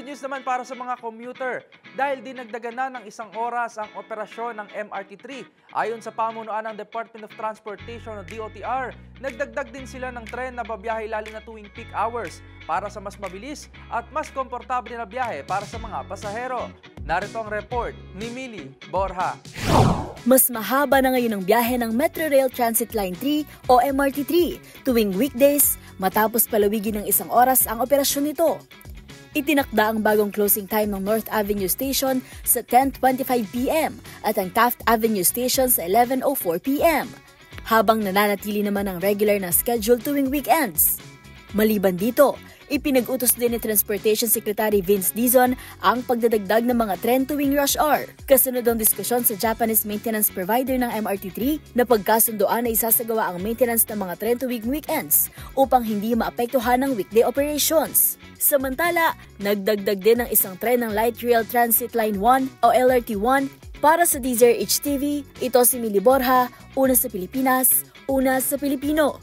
Good news naman para sa mga commuter dahil dinagdagan na ng 1 oras ang operasyon ng MRT3. Ayon sa pamunuan ng Department of Transportation o DOTR, nagdagdag din sila ng tren na babiyahe lalo na tuwing peak hours para sa mas mabilis at mas komportable na biyahe para sa mga pasahero. Narito ang report ni Millie Borja. Mas mahaba na ngayon ang biyahe ng Metro Rail Transit Line 3 o MRT3 tuwing weekdays matapos palawigin ng 1 oras ang operasyon nito. Itinakda ang bagong closing time ng North Avenue Station sa 10:25 p.m. at ang Taft Avenue Station sa 11:04 p.m. habang nananatili naman ang regular na schedule tuwing weekends. Maliban dito, ipinag-utos din ni Transportation Secretary Vince Dizon ang pagdadagdag ng mga tren tuwing rush hour. Kasunod ang diskusyon sa Japanese maintenance provider ng MRT3 na pagkasundoan na isasagawa ang maintenance ng mga tren tuwing weekends upang hindi maapektuhan ng weekday operations. Samantala, nagdagdag din ng 1 tren ng Light Rail Transit Line 1 o LRT1 para sa DZRH TV. Ito si Millie Borja, una sa Pilipinas, una sa Pilipino.